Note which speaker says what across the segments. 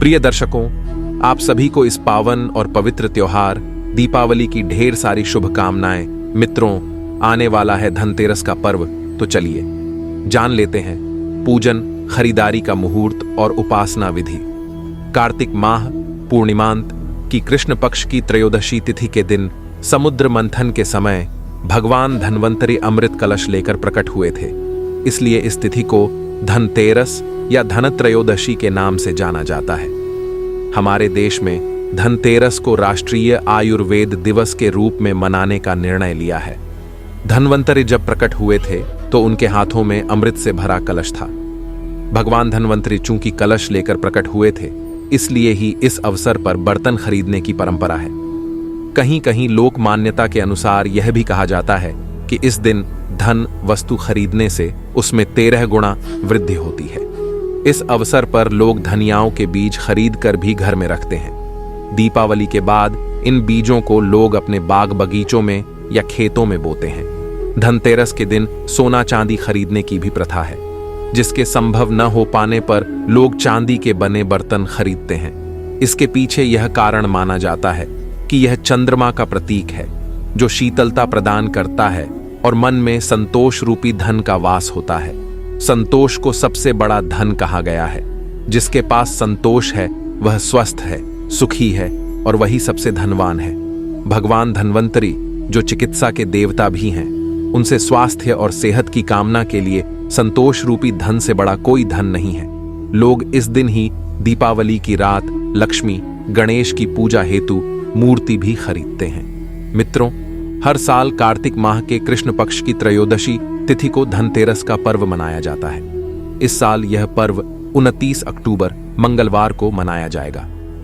Speaker 1: प्रिय दर्शकों, आप सभी को इस पावन और पवित्र त्योहार दीपावली की ढेर सारी शुभकामनाएं। मित्रों, आने वाला है धनतेरस का पर्व, तो चलिए जान लेते हैं पूजन, खरीदारी का मुहूर्त और उपासना विधि। कार्तिक माह पूर्णिमांत की कृष्ण पक्ष की त्रयोदशी तिथि के दिन समुद्र मंथन के समय भगवान धन्वंतरि अमृत कलश लेकर प्रकट हुए थे। इसलिए इस तिथि को धनतेरस या धनत्रयोदशी के नाम से जाना जाता है। हमारे देश में धनतेरस को राष्ट्रीय आयुर्वेद दिवस के रूप में मनाने का निर्णय लिया है। धन्वंतरि जब प्रकट हुए थे तो उनके हाथों में अमृत से भरा कलश था। भगवान धन्वंतरि चूंकि कलश लेकर प्रकट हुए थे, इसलिए ही इस अवसर पर बर्तन खरीदने की परंपरा है। कहीं कहीं लोक मान्यता के अनुसार यह भी कहा जाता है कि इस दिन धन वस्तु खरीदने से उसमें 13 गुना वृद्धि होती है। इस अवसर पर लोग धनियाओं के बीज खरीद कर भी घर में रखते हैं। दीपावली के बाद इन बीजों को लोग अपने बाग बगीचों में या खेतों में बोते हैं। धनतेरस के दिन सोना चांदी खरीदने की भी प्रथा है, जिसके संभव न हो पाने पर लोग चांदी के बने बर्तन खरीदते हैं। इसके पीछे यह कारण माना जाता है कि यह चंद्रमा का प्रतीक है, जो शीतलता प्रदान करता है और मन में संतोष रूपी धन का वास होता है। संतोष को सबसे बड़ा धन कहा गया है। जिसके पास संतोष है वह स्वस्थ है, सुखी है और वही सबसे धनवान है। भगवान धन्वंतरि, जो चिकित्सा के देवता भी हैं, उनसे स्वास्थ्य और सेहत की कामना के लिए संतोष रूपी धन से बड़ा कोई धन नहीं है। लोग इस दिन ही दीपावली की रात लक्ष्मी गणेश की पूजा हेतु मूर्ति भी खरीदते हैं। मित्रों, हर साल कार्तिक माह के कृष्ण पक्ष की त्रयोदशी तिथि को धनतेरस का पर्व मनाया जाता है। इस साल यह पर्व 29 अक्टूबर मंगलवार को मनाया जाएगा।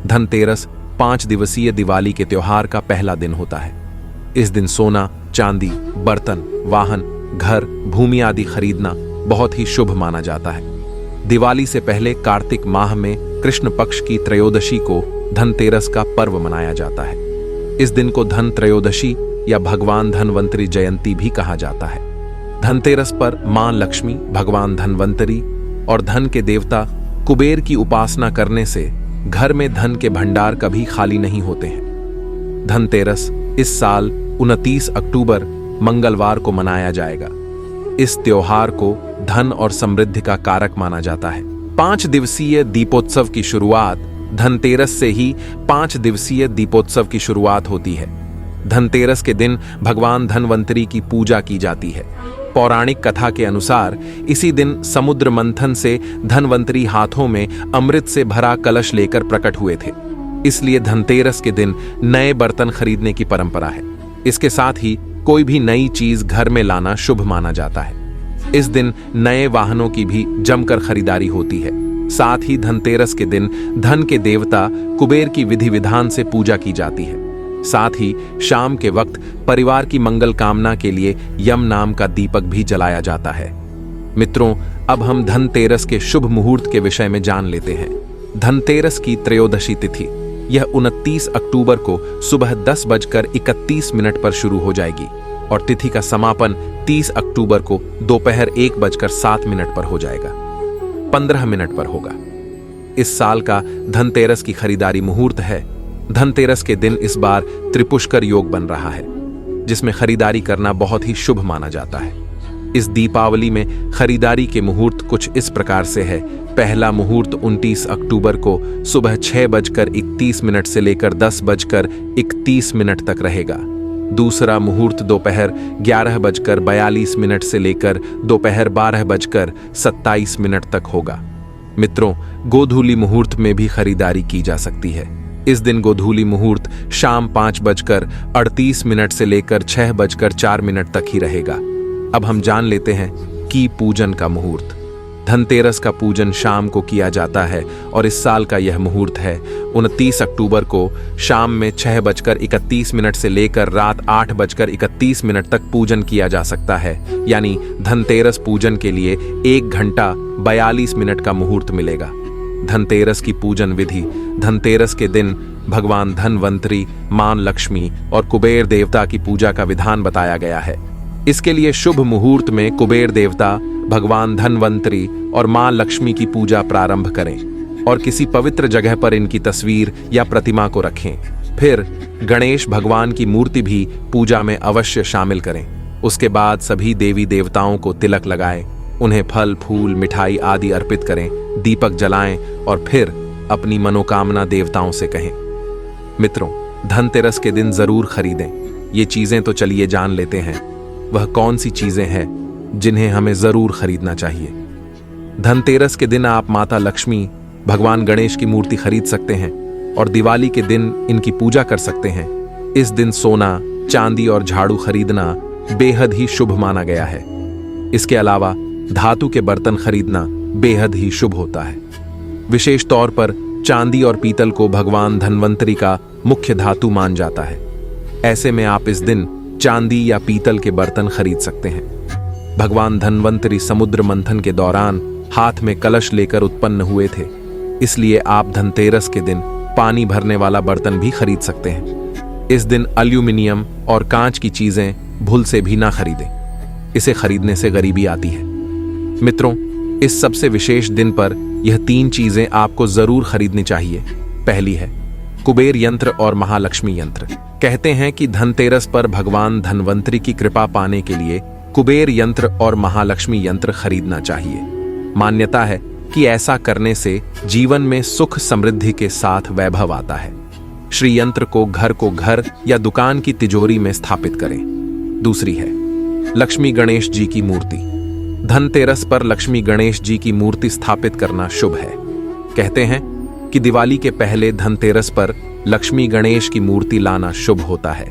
Speaker 1: धनतेरस 5 दिवसीय दिवाली के त्योहार का पहला दिन होता है। इस दिन सोना, चांदी, बर्तन, वाहन, घर, भूमि आदि खरीदना बहुत ही शुभ माना जाता है। दिवाली से पहले कार्तिक माह में कृष्ण पक्ष की त्रयोदशी को धनतेरस का पर्व मनाया जाता है। इस दिन को धन त्रयोदशी या भगवान धन्वंतरि जयंती भी कहा जाता है। धनतेरस पर मां लक्ष्मी, भगवान धन्वंतरि और धन के देवता कुबेर की उपासना करने से घर में धन के भंडार कभी खाली नहीं होते हैं। धनतेरस इस साल 29 अक्टूबर मंगलवार को मनाया जाएगा। इस त्योहार को धन और समृद्धि का कारक माना जाता है। 5 दिवसीय दीपोत्सव की शुरुआत धनतेरस से ही 5 दिवसीय दीपोत्सव की शुरुआत होती है। धनतेरस के दिन भगवान धन्वंतरि की पूजा की जाती है। पौराणिक कथा के अनुसार इसी दिन समुद्र मंथन से धन्वंतरि हाथों में अमृत से भरा कलश लेकर प्रकट हुए थे। इसलिए धनतेरस के दिन नए बर्तन खरीदने की परंपरा है। इसके साथ ही कोई भी नई चीज घर में लाना शुभ माना जाता है। इस दिन नए वाहनों की भी जमकर खरीदारी होती है। साथ ही धनतेरस के दिन धन के देवता कुबेर की विधि विधान से पूजा की जाती है। साथ ही शाम के वक्त परिवार की मंगल कामना के लिए यम नाम का दीपक भी जलाया जाता है। मित्रों, अब हम धनतेरस के शुभ मुहूर्त के विषय में जान लेते हैं। धनतेरस की त्रयोदशी तिथि यह 29 अक्टूबर को सुबह 10:31 पर शुरू हो जाएगी और तिथि का समापन 30 अक्टूबर को दोपहर 1:07 पर हो जाएगा। 15 मिनट पर होगा। इस साल का धनतेरस की खरीदारी मुहूर्त है। धनतेरस के दिन इस बार त्रिपुष्कर योग बन रहा है, जिसमें खरीदारी करना बहुत ही शुभ माना जाता है। इस दीपावली में खरीदारी के मुहूर्त कुछ इस प्रकार से है। पहला मुहूर्त 29 अक्टूबर को सुबह 6:31 से लेकर 10:31 तक रहेगा। दूसरा मुहूर्त दोपहर 11:42 से लेकर दोपहर 12:27 तक होगा। मित्रों, गोधूली मुहूर्त में भी खरीदारी की जा सकती है। इस दिन गोधूली मुहूर्त शाम 5:38 से लेकर 6:04 तक ही रहेगा। अब हम जान लेते हैं कि पूजन का मुहूर्त। धनतेरस का पूजन शाम को किया जाता है और इस साल का यह मुहूर्त है 29 अक्टूबर को शाम में 6:31 से लेकर रात 8:31 तक पूजन किया जा सकता है। यानी धनतेरस पूजन के लिए 1 घंटा 42 मिनट का मुहूर्त मिलेगा। धनतेरस की पूजन विधि। धनतेरस के दिन भगवान धन्वंतरि, मां लक्ष्मी और कुबेर देवता की पूजा का विधान बताया गया है। इसके लिए शुभ मुहूर्त में कुबेर देवता, भगवान धन्वंतरि और मां लक्ष्मी की पूजा प्रारंभ करें। और किसी पवित्र जगह पर इनकी तस्वीर या प्रतिमा को रखें। फिर गणेश भगवान की मूर्ति भी पूजा में अवश्य शामिल करें। उसके बाद सभी देवी देवताओं को तिलक लगाएं, उन्हें फल फूल मिठाई आदि अर्पित करें, दीपक जलाएं और फिर अपनी मनोकामना देवताओं से कहें। मित्रों, धनतेरस के दिन जरूर खरीदें। ये चीजें तो चलिए जान लेते हैं, वह कौन सी चीजें हैं जिन्हें हमें जरूर खरीदना चाहिए। धनतेरस के दिन आप माता लक्ष्मी, भगवान गणेश की मूर्ति खरीद सकते हैं और दिवाली के दिन इनकी पूजा कर सकते हैं। इस दिन सोना, चांदी और झाड़ू खरीदना बेहद ही शुभ माना गया है। इसके अलावा धातु के बर्तन खरीदना बेहद ही शुभ होता है। विशेष तौर पर चांदी और पीतल को भगवान धन्वंतरी का मुख्य धातु मान जाता है। ऐसे में आप इस दिन चांदी या पीतल के बर्तन खरीद सकते हैं। भगवान धन्वंतरी समुद्र मंथन के दौरान हाथ में कलश लेकर उत्पन्न हुए थे, इसलिए आप धनतेरस के दिन पानी भरने वाला बर्तन भी खरीद सकते हैं। इस दिन एल्यूमिनियम और कांच की चीजें भूल से भी ना खरीदें, इसे खरीदने से गरीबी आती है। मित्रों, इस सबसे विशेष दिन पर यह 3 चीजें आपको जरूर खरीदनी चाहिए। पहली है कुबेर यंत्र और महालक्ष्मी यंत्र। कहते हैं कि धनतेरस पर भगवान धन्वंतरी की कृपा पाने के लिए कुबेर यंत्र और महालक्ष्मी यंत्र खरीदना चाहिए। मान्यता है कि ऐसा करने से जीवन में सुख समृद्धि के साथ वैभव आता है। श्री यंत्र को घर या दुकान की तिजोरी में स्थापित करें। दूसरी है लक्ष्मी गणेश जी की मूर्ति। धनतेरस पर लक्ष्मी गणेश जी की मूर्ति स्थापित करना शुभ है। कहते हैं कि दिवाली के पहले धनतेरस पर लक्ष्मी गणेश की मूर्ति लाना शुभ होता है।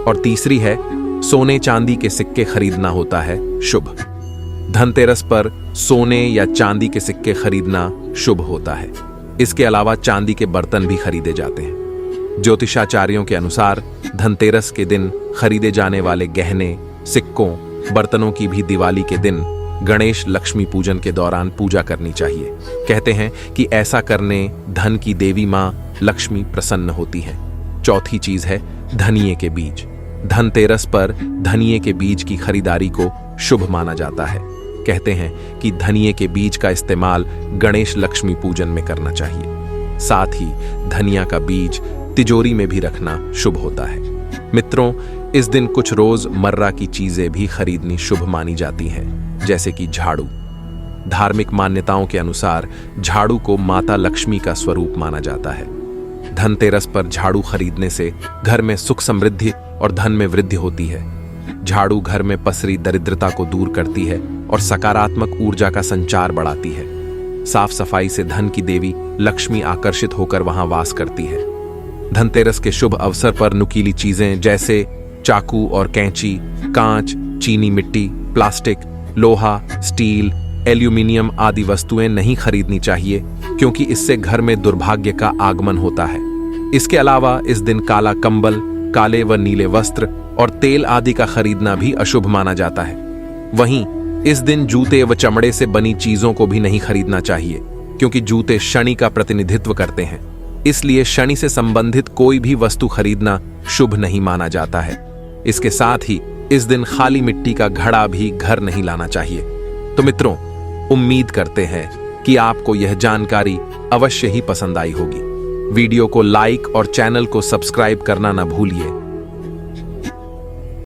Speaker 1: और तीसरी है सोने चांदी के सिक्के खरीदना होता है शुभ। धनतेरस पर सोने या चांदी के सिक्के खरीदना शुभ होता है। इसके अलावा चांदी के बर्तन भी खरीदे जाते हैं। ज्योतिषाचार्यों के अनुसार धनतेरस के दिन खरीदे जाने वाले गहने, सिक्कों, बर्तनों की भी दिवाली के दिन गणेश लक्ष्मी पूजन के दौरान पूजा करनी चाहिए। कहते हैं कि ऐसा करने धन की देवी मां लक्ष्मी प्रसन्न होती हैं। चौथी चीज है धनिये के बीज। धनतेरस पर धनिये के बीज की खरीदारी को शुभ माना जाता है। कहते हैं कि धनिये के बीज का इस्तेमाल गणेश लक्ष्मी पूजन में करना चाहिए। साथ ही धनिया का बीज तिजोरी में भी रखना शुभ होता है। मित्रों, इस दिन कुछ रोजमर्रा की चीजें भी खरीदनी शुभ मानी जाती हैं, जैसे कि झाड़ू। धार्मिक मान्यताओं के अनुसार झाड़ू को माता लक्ष्मी का स्वरूप माना जाता है। धनतेरस पर झाड़ू खरीदने से घर में सुख समृद्धि और धन में वृद्धि होती है। झाड़ू घर में पसरी दरिद्रता को दूर करती है और सकारात्मक ऊर्जा का संचार बढ़ाती है। साफ सफाई से धन की देवी लक्ष्मी आकर्षित होकर वहां वास करती है। धनतेरस के शुभ अवसर पर नुकीली चीजें जैसे चाकू और कैंची, कांच, चीनी मिट्टी, प्लास्टिक, लोहा, स्टील, एल्यूमिनियम आदि वस्तुएं नहीं खरीदनी चाहिए, क्योंकि इससे घर में दुर्भाग्य का आगमन होता है। इसके अलावा इस दिन काला कंबल, काले व नीले वस्त्र और तेल आदि का खरीदना भी अशुभ माना जाता है। वहीं इस दिन जूते व चमड़े से बनी चीजों को भी नहीं खरीदना चाहिए, क्योंकि जूते शनि का प्रतिनिधित्व करते हैं। इसलिए शनि से संबंधित कोई भी वस्तु खरीदना शुभ नहीं माना जाता है। इसके साथ ही इस दिन खाली मिट्टी का घड़ा भी घर नहीं लाना चाहिए। तो मित्रों, उम्मीद करते हैं कि आपको यह जानकारी अवश्य ही पसंद आई होगी। वीडियो को लाइक और चैनल को सब्सक्राइब करना न भूलिए।